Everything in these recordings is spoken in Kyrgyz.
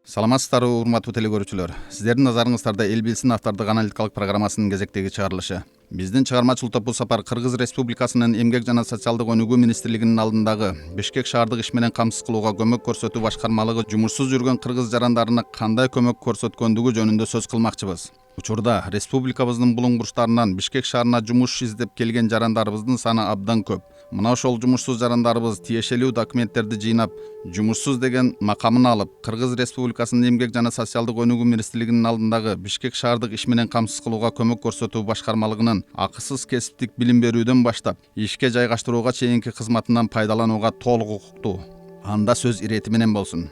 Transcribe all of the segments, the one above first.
Саламатсыздарбы, урматтуу телекөрүүчүлөр. Сиздердин назарыңыздарда Эл билсин автордук аналитикалык программасынын кезектеги чыгарылышы. Биздин чыгармачыл топ бул сапар Кыргыз Республикасынын Эмгек жана социалдык өнүгүү министрлигинин алдындагы Бишкек шаардык иш менен камсыз кылууга көмөк көрсөтүү башкармалыгы жумушсуз жүргөн кыргыз жарандарына кандай көмөк көрсөткөндүгү жөнүндө сөз кылмакчыбыз. Учурда республикабыздын булуң бурчтарынан Бишкек шаарына жумуш издеп келген жарандарыбыздын саны абдан көп. Мына ошол жумушсуз жарандарыбыз тиешелүү документтерди жыйнап, жумушсуз деген макамын алып, Кыргыз Республикасынын Эмгек жана социалдык өнүгүү министрлигинин алдындагы Бишкек шаардык иш менен камсыз кылууга көмөк көрсөтүү башкармалыгынын акысыз кесиптик билим берүүдөн баштап, ишке жайгаштырууга чейинки кызматынан пайдаланууга толук укуктуу. Анда сөз ирети менен болсун.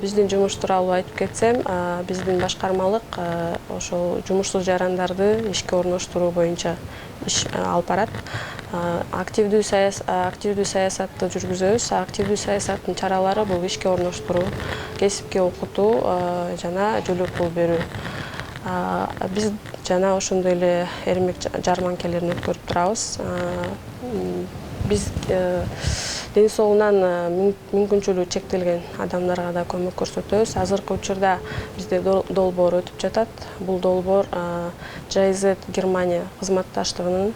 Биздин жумуш тууралуу айтып кетсем, биздин башкармалык ошол жумушсуз жарандарды ишке орноштуруу боюнча иш алып барат. Активдүү саясатты жүргүзөбүз. Активдүү саясаттын чаралары бул ишке орноштуруу, кесипке окутуу жана жөлөк пул берүү. Биз жана ошондой эле эрмек жарманкелерин өткөрүп турабыз. Биз ден соолугунан мүмкүнчүлүгү чектелген адамдарга да көмөк көрсөтөбүз. Азыркы учурда бизде долбоор өтүп жатат. Бул долбоор GIZ Германия кызматташтыгынын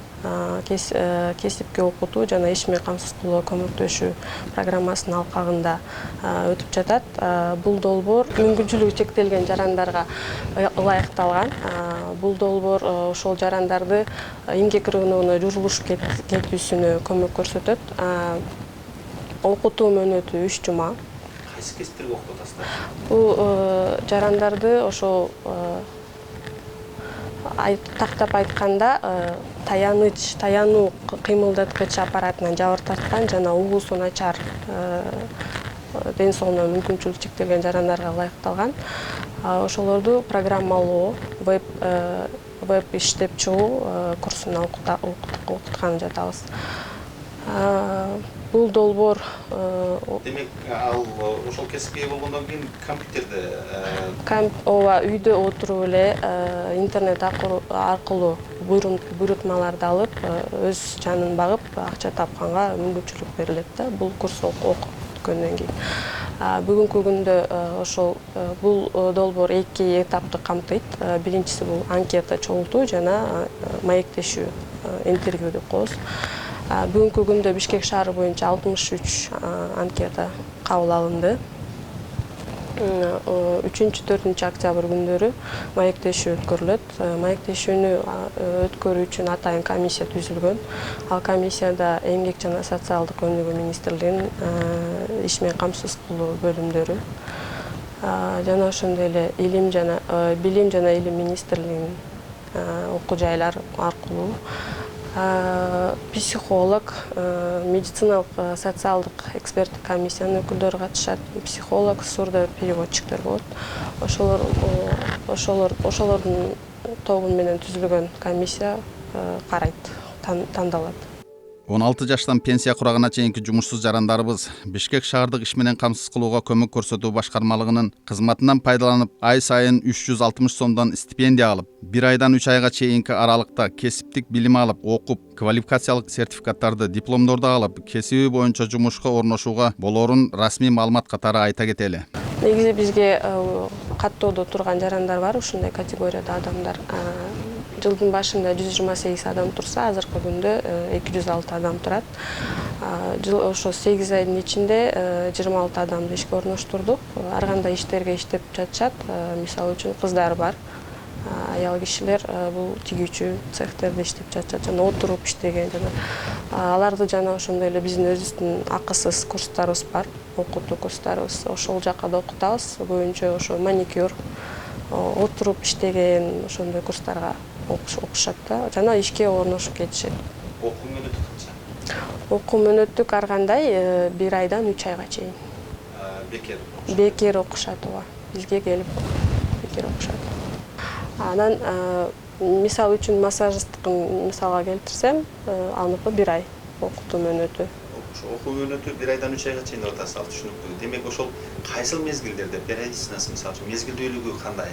кесипке окутуу жана иш менен камсыз кылууга көмөктөшүү программасынын алкагында өтүп жатат. Бул долбоор мүмкүнчүлүгү чектелген жарандарга ылайыкталган. Бул долбоор ошол жарандарды эмгек рыногуна журулушуп кетүүсүнө көмөк көрсөтөт. Окутуу мөөнөтү 3 жума. Кайсы кесиптерге окутуп атасыздар? Бул жарандарды ошол тактап айтканда таянуу кыймылдаткыч аппаратынан жабыртаткан жана угуусу начар ден соолугуна мүмкүнчүлүгү чектелген жарандарга ылайыкталган. Ошолорду программалоо, веб иштеп чыгуу курсуна окуткан жатабыз. Бул долбоор Демек, ал ошол кесипке ээ болгондон кийин компьютерде ооба үйдө отуруп эле интернет аркылуу буйрутмаларды алып, өз жанын багып, акча тапканга мүмкүнчүлүк берилет да. Бул курс окуткөндөн кийин. Бүгүнкү күндө ошол бул долбоор 2 этапты камтыйт. Биринчиси бул анкета чогултуу жана маектешүү, интервью деп коебуз. Бүгүнкү күндө Бишкек шаары боюнча 63 анкета кабыл алынды. 3-4 октябрь күндөрү маектешүү өткөрүлөт. Маектешүүнү өткөрүү үчүн атайын комиссия түзүлгөн. Ал комиссияда Эмгек жана социалдык өнүгүү министрлигинин иш менен камсыз кылуу бөлүмдөрү жана ошондой эле билим жана илим министрлигинин окуу жайлары аркылуу психолог, медициналык социалдык эксперттик комиссиянын өкүлдөрү катышат. Психолог, сурдопереводчиктер болот. Ошолордун тобу менен түзүлгөн комиссия карайт, тандалат. 16 жаштан пенсия курагына чейинки жумушсуз жарандарыбыз Бишкек шаардык иш менен камсыз кылууга көмөк көрсөтүү башкармалыгынын кызматынан пайдаланып, ай сайын 360 сомдон стипендия алып, 1 айдан 3 айга чейинки аралыкта кесиптик билим алып, окуп, квалификациялык сертификаттарды, дипломдорду алып, кесиби боюнча жумушка орношууга болоорун расмий маалымат катары айта кетели. Негизи бизге каттоодо турган жарандар бар, ушундай категорияда адамдар. Жылдын башында 128 адам турса, азыркы күндө 206 адам турат. Ошо 8 айдын ичинде 26 адамды ишке орноштурдук. Ар кандай иштерге иштеп жатышат. Мисалы үчүн кыздар бар. Аял кишилер бул тигүүчү цехтерде иштеп жатышат жана отуруп иштеген жана аларды жана ошондой эле биздин өзүбүздүн акысыз курстарыбыз бар, окутуу курстарыбыз. Ошол жака да окутабыз. Көбүнчө ошо маникюр, отуруп иштеген ошондой курстарга окушат да, жана ишке орношуп кетишет. Окуу мөөнөтү канча? Окуу мөөнөтү ар кандай 1 айдан 3 айга чейин. Бекер окушат, ооба. Бизге келип бекер окушат. Анан мисалы үчүн массажисттыкын мисалга келтирсем, аныкы 1 ай окутуу мөөнөтү. Ошо окуу өнөтү 1 айдан 3 айга чейин атасы ал түшүнүктүү. Демек ошол кайсыл мезгилдерде 1 ай дисинасы мисалы үчүн мезгилдүүлүгү кандай?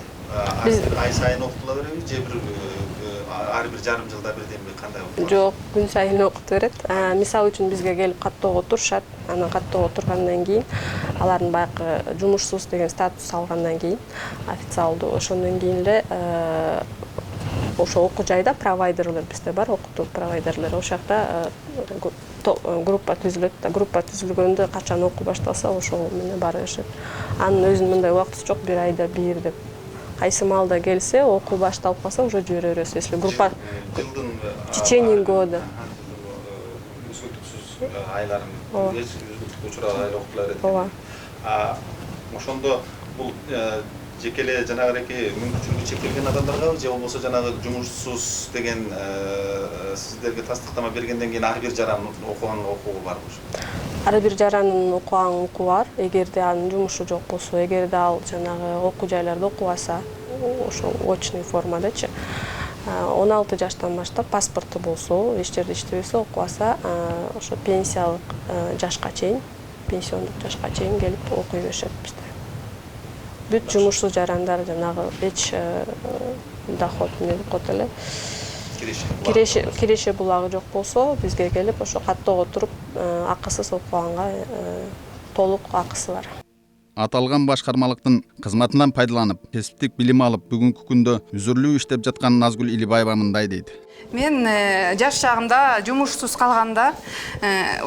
Ай сайын окутула береби же бир ар бир жарым жылда бирденби кандай окутулат? Жок, күн сайын окуту берет. Мисалы үчүн бизге келип каттоого турушат. Анан каттоого тургандан кийин алардын баягы жумушсуз деген статус алгандан кийин официалдуу ошондон кийин эле ошо окуу жайда провайдерлер бизде бар, окутуу провайдерлери. Ошол жакта группа түзүлөт. Группа түзүлгөндө качан окуу башталса, ошол менен бара беришет. Анын өзүнүн мындай убактысы жок, 1 айда 1 деп. Кайсы маалда келсе, окуу башталып калса, уже жибере беребиз. Если группа жылдын в течение года. Үзгүлтүксүз айларын үзгүлтүккө учураган айлар окутула берет. Ооба. Ошондо бул жеке эле жанагыдеки мүмкүнчүлүгү чектелген адамдарга же болбосо жанагы жумушсуз деген сиздерге тастыктама бергенден кийин ар бир жаран окуган окуу барбы ошо? Ар бир жарандын окуган окуу бар. Эгерде анын жумушу жок болсо, эгерде ал жанагы окуу жайларда окубаса, ошол очный формадачы 16 жаштан баштап паспорту болсо, эч жерде иштебесе, окубаса, ошо пенсиялык жашка чейин, пенсиондук жашка чейин келип окуй беришет бизде. Бүт жумушсуз жарандар жанагы эч доход эмне деп коет эле, киреше булагы жок болсо, бизге келип ошо каттоого туруп акысыз окуганга толук акысы бар. Аталган башкармалыктын кызматынан пайдаланып, кесиптик билим алып, бүгүнкү күндө үзүрлүү иштеп жаткан Назгүл Илибаева мындай дейт. Мен жаш шагымда жумушсуз калганда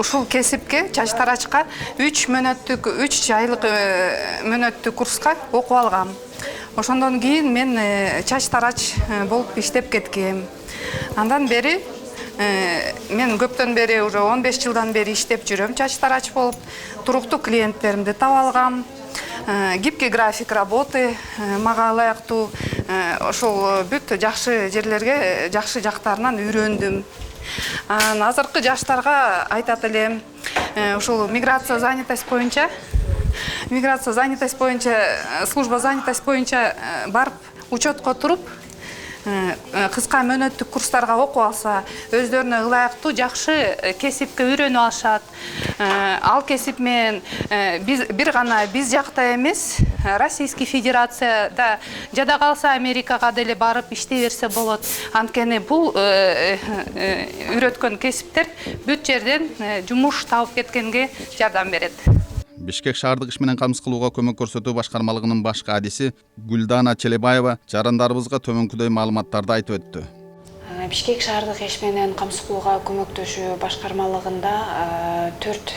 ушул кесипке, чач тарачка 3 айлык мөөнөттүк курска окуп алгам. Ошондон кийин мен чач тарач болуп иштеп кеткем. Андан бери мен көптөн бери уже 15 жылдан бери иштеп жүрөм чач тарач болуп. Туруктуу клиенттеримди таап алгам. Гибкий график работы мага ылайыктуу. Ошол бүт жакшы жерлерге, жакшы жактарынан үйрөндүм. Азыркы жаштарга айтат элем, ушул миграция занятость боюнча, служба занятость боюнча барып учетко туруп, кыска мөөнөттүк курстарга окуп алса, өздөрүнө ылайыктуу жакшы кесипке үйрөнүп алышат. Ал кесип менен бир гана биз жакта эмес, Российский Федерацияда жада калса Америкага деле барып иштей берсе болот. Анткени бул үйрөткөн кесиптер бүт жерден жумуш таап кеткенге жардам берет. Бишкек шаардык иш менен камсыз кылууга көмөк көрсөтүү башкармалыгынын баш кадиси Гүлдана Челебаева жарандарыбызга төмөнкүдөй маалыматтарды айтып өттү. Бишкек шаардык иш менен камсыз кылууга көмөктөшүү башкармалыгында 4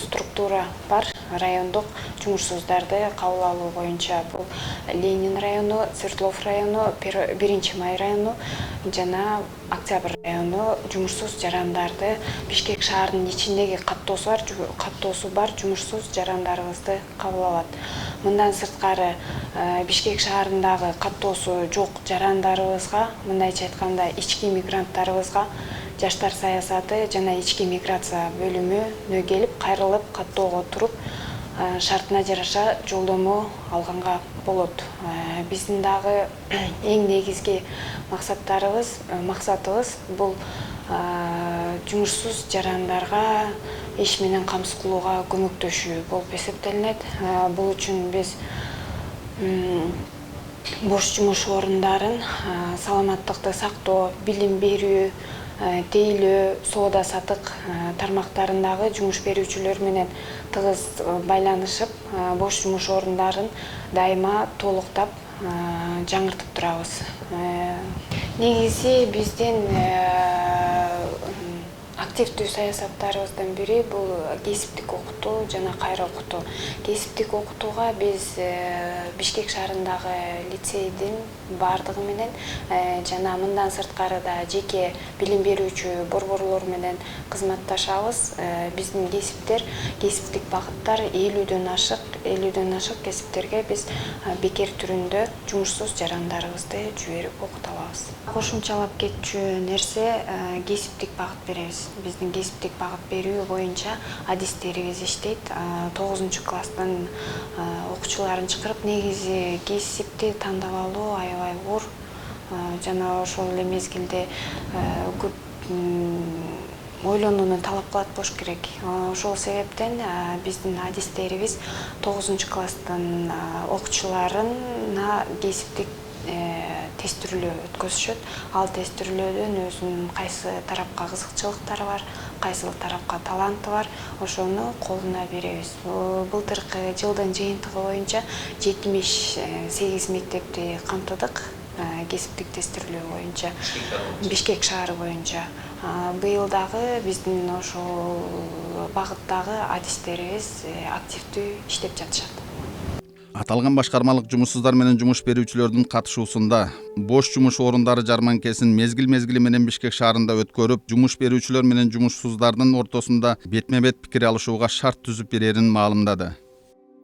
структура бар. Райондук жумушсуздарды кабыл алуу боюнча бул Ленин району, Свердлов району, 1-Май району жана Октябрь району жумушсуз жарандарды Бишкек шаарынын ичиндеги каттоосу бар жумушсуз жарандарыбызды кабыл алат. Мындан сырткары Бишкек шаарындагы каттоосу жок жарандарыбызга, мындайча айтканда ички мигранттарыбызга жаштар саясаты жана ички миграция бөлүмүнө келип кайрылып каттоого туруп шартына жараша жолдомо алганга болот. Биздин дагы эң негизги максатыбыз бул жумушсуз жарандарга иш менен камсыз кылууга көмөктөшүү болуп эсептелинет. Бул үчүн биз бош жумуш орундарын саламаттыкты сактоо, билим берүү, тейлөө, соода сатык тармактарындагы жумуш берүүчүлөр менен тыгыз байланышып, бош жумуш орундарын дайыма толуктап, жаңыртып турабыз. Негизи биздин активдүү саясаттарыбыздын бири бул кесиптик окутуу жана кайра окутуу. Кесиптик окутууга биз Бишкек шаарындагы лицейдин бардыгы менен жана мындан сырткары да жеке билим берүүчү борборлор менен кызматташабыз. Биздин кесиптик багыттар 50дөн ашык кесиптерге биз бекер түрүндө жумушсуз жарандарыбызды жиберип окута алабыз. Кошумчалап кетчү нерсе кесиптик багыт беребиз. Биздин кесиптик багыт берүү боюнча адистерибиз иштейт. 9-класстын окуучуларын чакырып, негизи кесипти тандап алуу аябай оор. Жана ошол эле мезгилде көп ойлонууну талап кылат болуш керек. Ошол себептен биздин адистерибиз 9-класстын окуучуларына кесиптик тестирлөө өткөзүшөт. Ал тестирлөөдөн өзүнүн кайсы тарапка кызыкчылыктары бар, кайсы тарапка таланты бар, ошону колуна беребиз. Былтыркы жылдын жыйынтыгы боюнча 78 мектепти камтыдык кесиптик тестирлөө боюнча, Бишкек шаары боюнча. Быйыл дагы биздин ошол багыттагы адистерибиз активдүү иштеп жатышат. Аталган башкармалык жумушсуздар менен жумуш берүүчүлөрдүн катышуусунда бош жумуш орундары жарманкесин мезгил-мезгили менен Бишкек шаарында өткөрүп, жумуш берүүчүлөр менен жумушсуздардын ортосунда бетме-бет пикир алышууга шарт түзүп берерин маалымдады.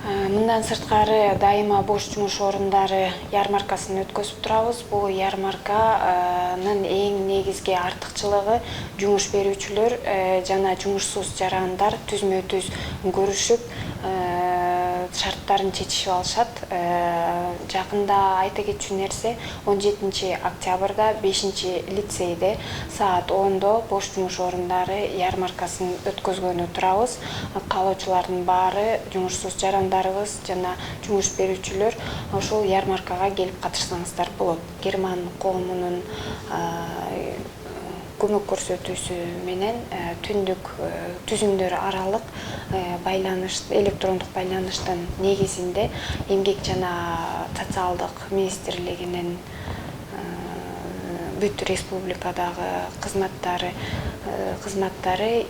Мындан сырткары дайыма бош жумуш орундары ярмаркасын өткөзүп турабыз. Бул ярмарканын эң негизги артыкчылыгы жумуш берүүчүлөр жана жумушсуз жарандар түзмө-түз көрүшүп, шарттарын чечишип алышат. Жакында айта кетчү нерсе, 17 октябрда 5-лицейде саат 10-до бош жумуш орундары ярмаркасын өткөзгөнү турабыз. Каалоочулардын баары жумушсуз жарандарыбыз жана жумуш берүүчүлөр ошол ярмаркага келип катышсаңыздар болот. Герман коомунун көмөк көрсөтүүсү менен түндүк түзүмдөр аралык электрондук байланыштын негизинде Эмгек жана социалдык министрлигинин бүт республикадагы кызматтары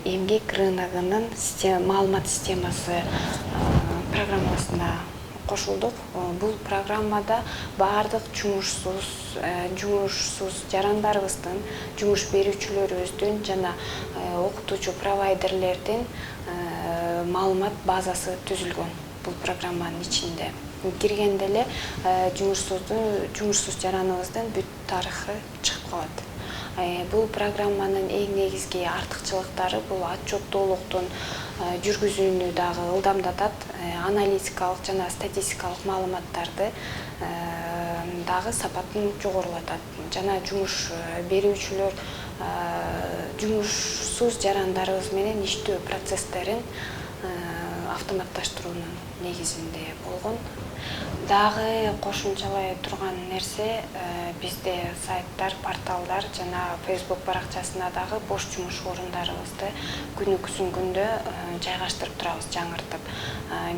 эмгек рыногунун маалымат системасы программасына кошулдук. Бул программада баардык жумушсуз жарандарыбыздын, жумуш берүүчүлөрүбүздүн жана окутуучу провайдерлердин маалымат базасы түзүлгөн. Бул программанын ичинде киргенде эле жумушсуз жараныбыздын бүт тарыхы чыгып калат. Бул программанын эң негизги артыкчылыктары бул отчеттуулуктун жүргүзүүнү дагы ылдамдатат, аналитикалык жана статистикалык маалыматтарды дагы сапатын жогорулатат. Жана жумуш берүүчүлөр жумушсуз жарандарыбыз менен иштөө процесстерин автоматташтыруунун негизинде болгон. Дагы кошумчалай турган нерсе, бизде сайттар, порталдар жана Facebook баракчасына дагы бош жумуш орундарыбызды күндө жайгаштырып турабыз, жаңыртып.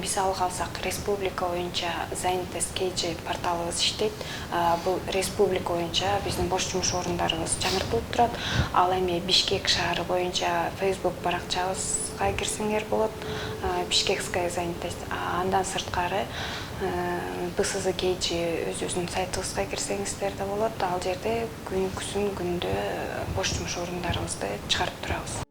Мисалга алсак, республика боюнча занятость KG порталыбыз иштейт. Бул республика боюнча биздин бош жумуш орундарыбыз жаңыртылып турат. Ал эми Бишкек шаары боюнча Facebook баракчабызга кирсеңер болот. Бишкекская занятость. Андан сырткары БСЗ KG өзүнүн сайтыбызга кирсеңиздер да болот. Ал жерде күндө бош жумуш орундарыбызды чыгарып турабыз.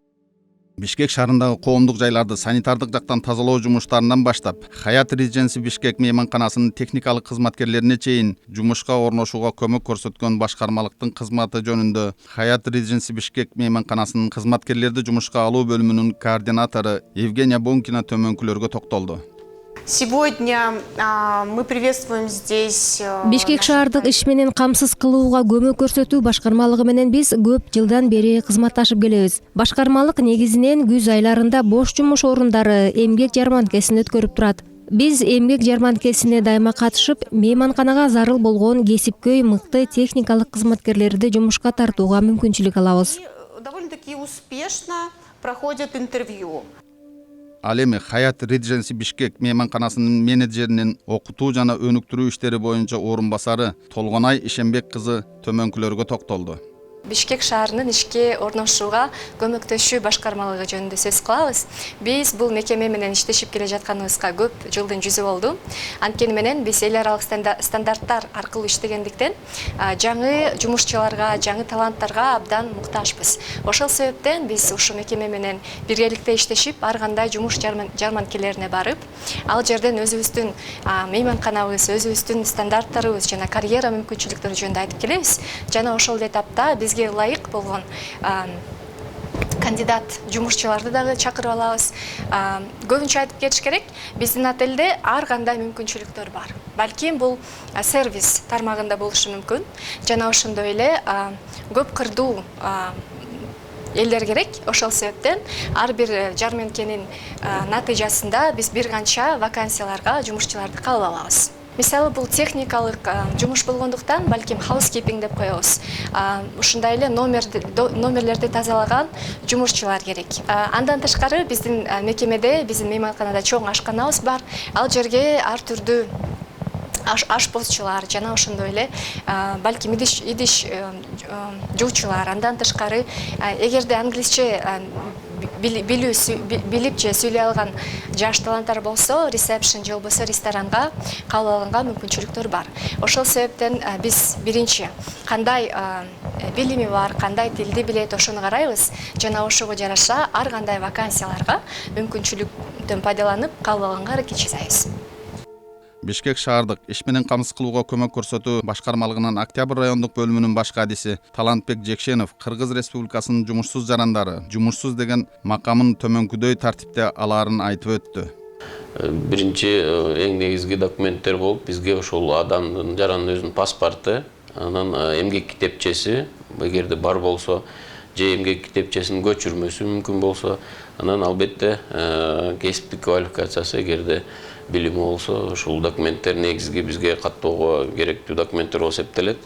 Бишкек шаарындагы коомдук жайларды санитардык жактан тазалоо жумуштарынан баштап, Хаят Regency Бишкек мейманканасынын техникалык кызматкерлерине чейин жумушка орношууга көмөк көрсөткөн башкармалыктын кызматы жөнүндө Хаят Regency Бишкек мейманканасынын кызматкерлерди жумушка алуу бөлүмүнүн координатору Евгения Бонкина төмөнкүлөргө токтолду. Сегодня мы приветствуем здесь Бишкек шаардык иш менен камсыз кылууга көмөк көрсөтүү башкармалыгы менен биз көп жылдан бери кызматташып келебиз. Башкармалык негизинен күз айларында бош жумуш орундары эмгек жарманкесин өткөрүп турат. Биз эмгек жарманкесине дайыма катышып, мейманканага зарыл болгон кесипкөй мыкты техникалык кызматкерлерди жумушка тартууга мүмкүнчүлүк алабыз. Довольно-таки успешно проходят интервью. Ал эми Хаят Regency Бишкек мейманканасынын менеджеринин окутуу жана өнүктүрүү иштери боюнча орун басары Толгонай Ишенбек кызы төмөнкүлөргө токтолду. Бишкек шаарынын ишке орношууга көмөктөшүү башкармалыгы жөнүндө сөз кылабыз. Биз бул мекеме менен иштешип келе жатканыбызга көп жылдын жүзү болду. Анткени менен биз эл аралык стандарттар аркылуу иштегендиктен жаңы жумушчуларга, жаңы таланттарга абдан муктажбыз. Ошол себептен биз ушул мекеме менен биргеликте иштешип, ар кандай жумуш жарманкелерине барып, ал жерден өзүбүздүн мейманканабыз, өзүбүздүн стандарттарыбыз жана карьера мүмкүнчүлүктөрү жөнүндө айтып келебиз. Жана ошол этапта бизге ылайык болгон кандидат жумушчуларды дагы чакырып алабыз. Көбүнчө айтып кетиш керек, биздин отелде ар кандай мүмкүнчүлүктөр бар. Балким бул сервис тармагында болушу мүмкүн. Жана ошондой эле көп кырдуу элдер керек. Ошол себептен ар бир жарманкенин натыйжасында биз бир канча вакансияларга жумушчуларды кабыл алабыз. Мисалы бул техникалык жумуш болгондуктан балким housekeeping деп коебуз. Ушундай эле номерлерди тазалаган жумушчулар керек. Андан тышкары биздин мекемеде, биздин мейманканада чоң ашканабыз бар. Ал жерге ар түрдүү ашпозчулар жана ошондой эле балким идиш жуучулар, андан тышкары эгерде англисче билип же сүйлөй алган жаш таланттар болсо, ресепшн же болбосо ресторанга кабыл алганга мүмкүнчүлүктөр бар. Ошол себептен биз биринчи кандай билими бар, кандай тилди билет, ошону карайбыз жана ошого жараша ар кандай вакансияларга мүмкүнчүлүктөн пайдаланып кабыл алганга аракет жасайбыз. Бишкек шаардык иш менен камсыз кылууга көмөк көрсөтүү башкармалыгынын Октябрь райондук бөлүмүнүн баш кадиси Талантбек Жекшенов Кыргыз Республикасынын жумушсуз жарандары жумушсуз деген макамын төмөнкүдөй тартипте алаарын айтып өттү. Биринчи эң негизги документтер болуп бизге ошол адамдын жарандын өзүнүн паспорту, анан эмгек китепчеси, эгерде бар болсо, же эмгек китепчесинин көчүрмөсү мүмкүн болсо, анан албетте кесиптик квалификациясы эгерде билими болсо, ушул документтер негизги бизге каттоого керектүү документтер болуп эсептелет.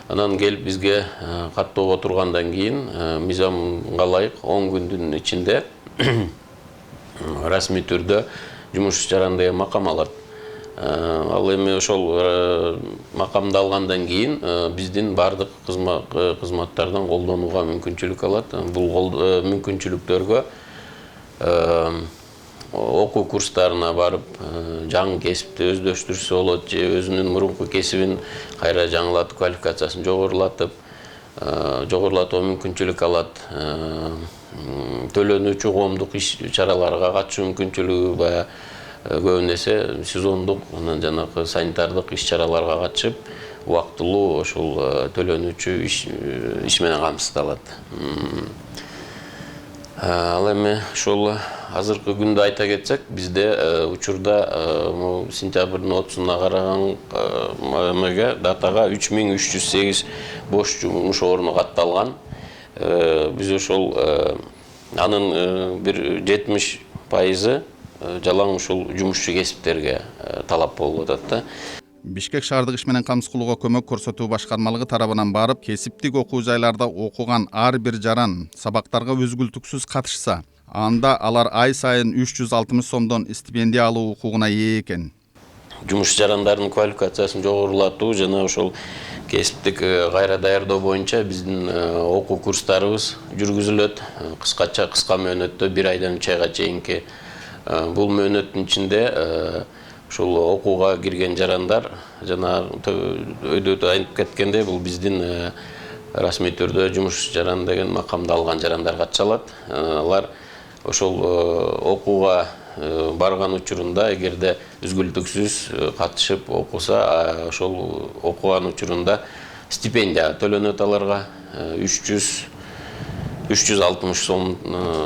Анан келип бизге каттоого тургандан кийин мыйзамга ылайык 10 күндүн ичинде расмий түрдө жумуш жарандыгы макам алат. Ал эми ошол макамды алгандан кийин биздин бардык кызматтардан колдонууга мүмкүнчүлүк алат. Бул мүмкүнчүлүктөргө окуу курстарына барып, жаңы кесипти өздөштүрсө болот, же өзүнүн мурунку кесибин кайра жаңылатып, квалификациясын жогорулатууга мүмкүнчүлүк алат. Төлөнүүчү коомдук иш чараларга катышуу мүмкүнчүлүгү баягы көбүн эсе сезондук, анан жанагы санитардык иш чараларга катышып, убактылуу ошол төлөнүүчү иш менен камсыздалат. Ал эми ошол азыркы күндө айта кетсек, бизде учурда сентябрдын 30-уна караган датага 3308 бош жумуш орну катталган. Биз ошол анын бир 70% жалаң ушул жумушчу кесиптерге талап болуп атат да. Бишкек шаардык иш менен камсыз кылууга көмөк көрсөтүү башкармалыгы тарабынан барып, кесиптик окуу жайларда окуган ар бир жаран сабактарга үзгүлтүксүз катышса, анда алар ай сайын 360 сомдон стипендия алуу укугуна ээ экен. Жумуш жарандардын квалификациясын жогорулатуу жана ошол кесиптик кайра даярдоо боюнча биздин окуу курстарыбыз жүргүзүлөт. Кыска мөөнөттө 1 айдан 3 айга чейинки. Бул мөөнөттүн ичинде ушул окууга кирген жарандар жана өйдө айтып кеткенде бул биздин расмий түрдө жумуш жаран деген макамды алган жарандар катыша алат. Алар ошол окууга барган учурунда эгерде үзгүлтүксүз катышып окуса, ошол окуган учурунда стипендия төлөнөт аларга. 360 сом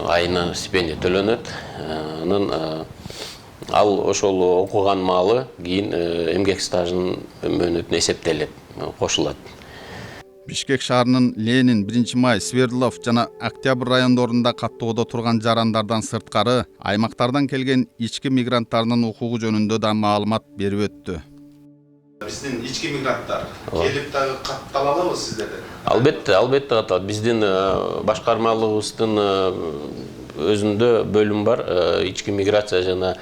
айына стипендия төлөнөт. Анан ал ошол окуган маалы кийин эмгек стажынын мөөнөтүнө эсептелет, кошулат. Бишкек шаарынын Ленин, 1-Май, Свердлов жана Октябрь райондорунда каттоодо турган жарандардан сырткары аймактардан келген ички мигранттардын укугу жөнүндө да маалымат берип өттү. Биздин ички мигранттар келип дагы каттала алабы сиздерден? Албетте катталат. Биздин башкармалыгыбыздын өзүндө бөлүм бар, ички миграция жана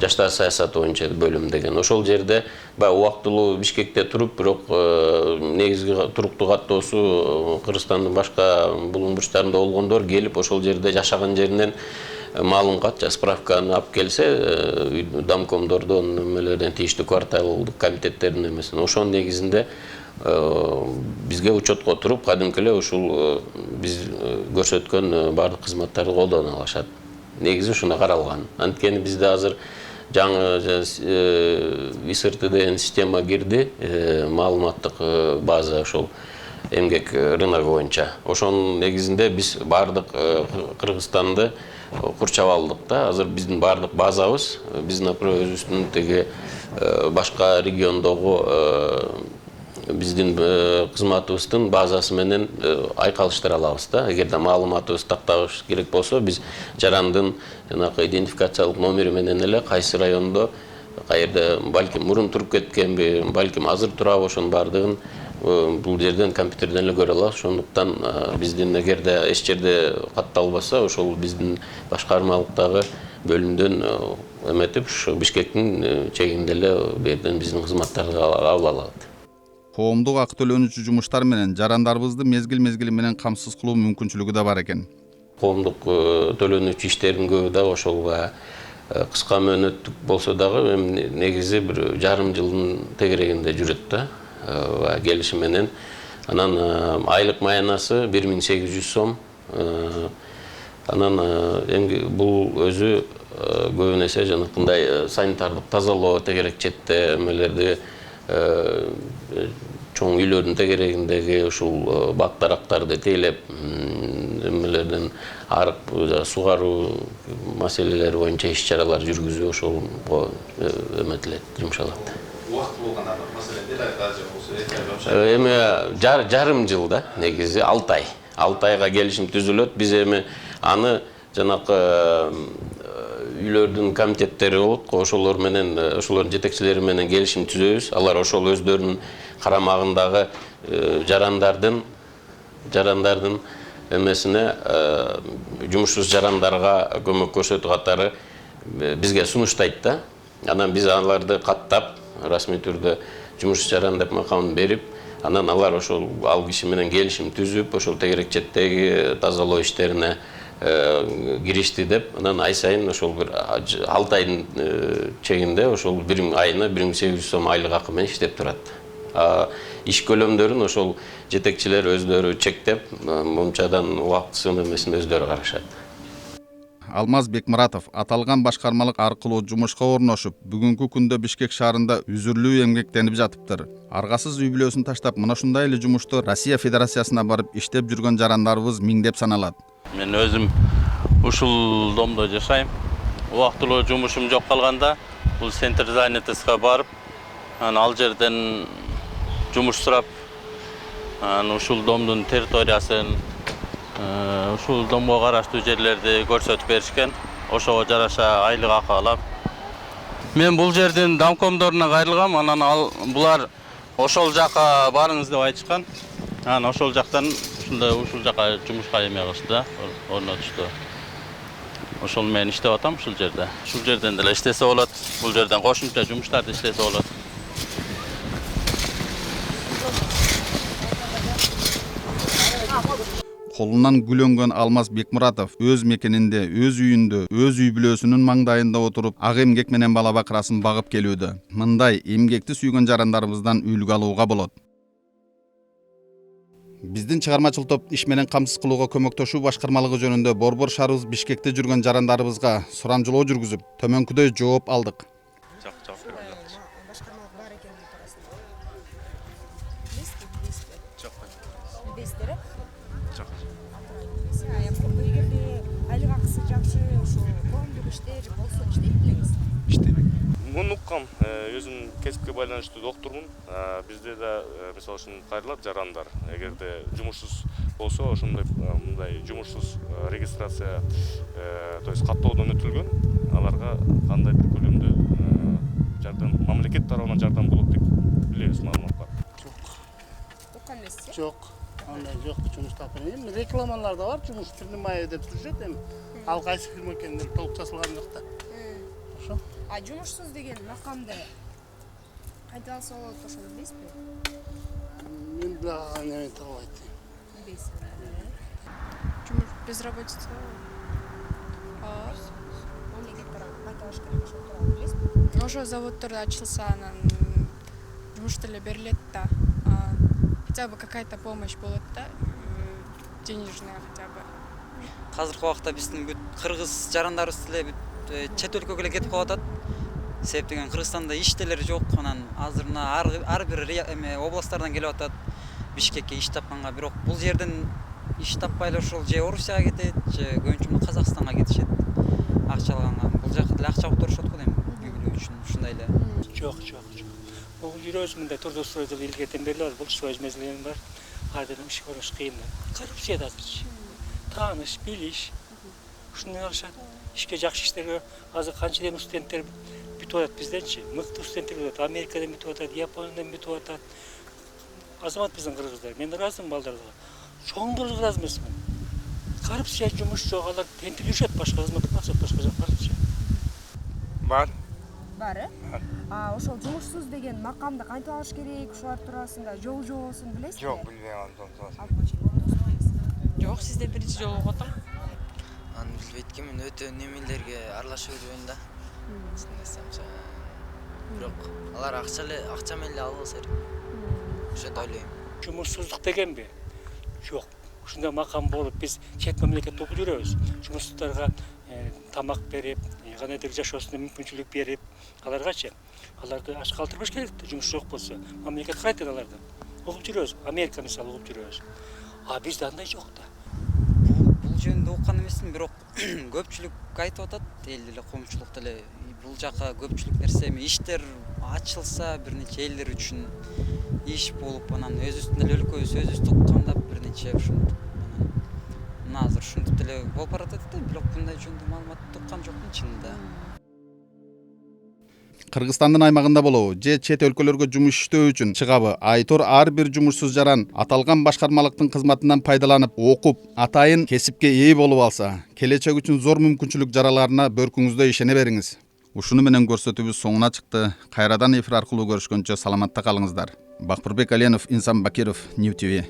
жаштар саясаты боюнча бөлүм деген. Ошол жерде убактылуу Бишкекте туруп, бирок негизги туруктуу каттоосу Кыргызстандын башка булуң бурчтарында болгондор келип ошол жерде жашаган жеринен маалымат, справканы алып келсе, домкомдордон, немелерден, тийиштүү кварталдык комитеттердин эмесин. Ошонун негизинде бизге учетко туруп, кадимки эле ушул биз көрсөткөн бардык кызматтарды колдоно алышат. Негизи ушуна каралган. Анткени бизде азыр жаңы ИСРТ деген система кирди, маалыматтык база ошол эмгек рыногу боюнча. Ошонун негизинде биз бардык Кыргызстанды курчап алдык да. Азыр биздин бардык базабыз, биз например өзүбүздүн теги башка региондогу биздин кызматыбыздын базасы менен айкалыштыра алабыз да. Эгерде маалыматыбызды такташ керек болсо, биз жарандын жанагы идентификациялык номери менен эле кайсы райондо, каерде балким мурун туруп кеткенби, балким азыр турабы, ошонун баардыгын бул жерден компьютерден эле көрө алабыз. Ошондуктан биздин эгерде эч жерде катталбаса, ошол биздин башкармалыктагы бөлүмдөн эметип, Бишкектин чегинде эле бу жерден биздин кызматтарды кабыл алат. Коомдук акы төлөнүүчү жумуштар менен жарандарыбызды мезгил менен камсыз кылуу мүмкүнчүлүгү да бар экен. Коомдук төлөнүүчү иштердин көбү да ошолго кыска мөөнөттүк болсо дагы негизи бир жарым жылдын тегерегинде жүрөт да. Келишим менен анан айлык маянасы 1800 сом. Анан бул өзү көбүн эсе жанакындай санитардык тазалоо тегерек четте эмелерди, чоң үйлөрдүн тегерегиндеги ушул бак-дарактарды тейлеп, эмелерден арык сугаруу маселелери боюнча иш-чаралар жүргүзүү ошолго эметилет, жумшалат. Убактылуу гана маселелер Эми жарым жыл да, негизи 6 ай. 6 айга келишим түзүлөт. Биз эми аны жанакы үйлөрдүн комитеттери болот, ошолор менен, ошолордун жетекчилери менен келишим түзөбүз. Алар ошол өздөрүнүн карамагындагы жарандардын эмесине, жумушсуз жарандарга көмөк көрсөтүү катары бизге сунуштайт да. Анан биз аларды каттап, расмий түрдө жумушсуз жаран деп макамын берип, анан алар ошол ал киши менен келишим түзүп, ошол тегерек четтеги тазалоо иштерине киришти деп, анан ай сайын ошол бир 6 айдын чегинде ошол айына 1800 сом айлык акы менен иштеп турат. Иш көлөмдөрүн ошол жетекчилер өздөрү чектеп, мончадан убактысын эмесин өздөрү карашат. Алмаз Бекмуратов аталган башкармалык аркылуу жумушка орношуп, бүгүнкү күндө Бишкек шаарында үзүрлүү эмгектенип жатыптыр. Аргасыз үй бүлөсүн таштап, мына ушундай эле жумушту Россия Федерациясына барып иштеп жүргөн жарандарыбыз миңдеп саналат. Мен өзүм ушул домдо жашайм. Убактылуу жумушум жок калганда, бул центр занятостька барып, ал жерден жумуш сурап, ушул домдун территориясын, ушул домго караштуу жерлерди көрсөтүп беришкен. Ошого жараша айлык акы алам. Мен бул жердин домкомдоруна кайрылгам, анан булар ошол жака барыңыз деп айтышкан. Анан ошол жактан ушул жака жумушка эме кылышты да, орнотушту. Ошол мен иштеп атам ушул жерде. Ушул жерден деле иштесе болот. Бул жерден кошумча жумуштарды иштесе болот. Колунан гүлөнгөн Алмаз Бекмуратов өз мекенинде, өз үйүндө, өз үй бүлөсүнүн маңдайында отуруп, ак эмгек менен бала бакырасын багып келүүдө. Мындай эмгекти сүйгөн жарандарыбыздан үлгү алууга болот. Биздин чыгармачыл топ иш менен камсыз кылууга көмөктөшүү башкармалыгы жөнүндө борбор шаарыбыз Бишкекте жүргөн жарандарыбызга сурамжылоо жүргүзүп, төмөнкүдөй жооп алдык. Мунуккам өзүм кесипке байланыштуу доктурмун. Бизде да мисалы үчүн кайрылат жарандар. Эгерде жумушсуз болсо, ошондой мындай жумушсуз регистрация, то есть каттоодон өтүлгөн, аларга кандай бир көлөмдө жардам, мамлекет тарабынан жардам болот деп билебиз, маалымат бар. Жок. Андай жок, жумуш тапкан. Эми рекламаларда бар, жумуш принимаю деп жүрүшөт эми. Ал кайсы фирма экенин толук жазылган жок да. Ошо. А жумушсуз деген макамды кайда алса болот, ошо билесизби? Мен дагы неме табайт. Билесиз. Жумуш безработица. Мамлекет тарабынан кайда алыш керек, ошол тууралуу билесизби? Ошо заводдордо ачылса, анан жумуш деле берилет да. Хотя бы какая-то помощь болот да, денежная хотя бы. Азыркы убакта биздин бүт кыргыз жарандарыбыз деле чет өлкөгө эле кетип калып атат. Себеп деген Кыргызстанда ишчилер жок, анан азыр мына ар бир областтардан келип атат Бишкекке иш тапканга. Бирок бул жерден иш таппай эле ошол же Орусияга кетет, же көбүнчө Казакстанга кетишет акча алганга. Бул жакта деле акча уктурушат го дейм, үй бүлө үчүн ушундай эле. Жок. Окуп жүрөбүз, мындай трудоустрой жылы илгертен бери бар, бул өз мезгилинен бар. Ардын ишке орнош кыйын. Коррупция да азырчы. Тааныш, билиш. Ушундан алышат. Ишке жакшы иштерге азыр канча ден студенттер бүтүп атат бизденчи. Мыкты студенттер бүтүп атат. Америкадан бүтүп атат, Япониядан бүтүп атат. Азамат биздин кыргыздар. Мен ыраазымын балдарга. Чоңдор ыраазы эмесмин. Коррупция жумуш жок, алар тентип жүрүшөт, башка кызматка барышат, башка жак барчы. Бар, ошол жумушсуз деген макамды кантип алыш керек, ушулар туурасында жобосун билесизби? Жок, билбейм аны. Жок, сизде биринчи жолу окуп атам. Аны билбейт мен өтө немелерге аралашып жүрөйүн да. Бирок алар акча менен албаса керек. Ошентип ойлойм. Жумушсуздук дегенби? Жок. Ушундай макам болуп, биз чет мамлекетте окуп жүрөбүз. Жумушсуздарга тамак берип, кандайдыр жашоосуна мүмкүнчүлүк берип, аларгачы. Аларды аш калтырбаш керек да, жумуш жок болсо. Мамлекет карайт аларды. Окуп жүрөбүз. Америка мисалы окуп жүрөбүз. А бизде андай жок да. Бул жөнүндө окуган эмесмин, бирок көпчүлүк айтып атат, эл деле коомчулук деле бул жака көпчүлүк нерсе иштер ачылса, бир нече элдер үчүн иш болуп, анан өзүбүздүн эле өлкөбүз өзүбүздү кандап бир нече ушинтип анан азыр ушинтип деле болуп баратат да, бирок мындай жөнүндө маалымат уккан жокмун чынында. Кыргызстандын аймагында болобу же чет өлкөлөргө жумуш иштөө үчүн чыгабы Айтор ар бир жумушсуз жаран аталган башкармалыктын кызматынан пайдаланып, окуп, атайын кесипке ээ болуп алса, келечек үчүн зор мүмкүнчүлүк жараларына бөркүңүздө ишене бериңиз. Ушуну менен көрсөтүүбүз соңуна чыкты. Кайрадан эфир аркылуу көрүшкөнчө саламатта калыңыздар. Бакбырбек Аленов, Инсан Бакиров, Нью ТВ.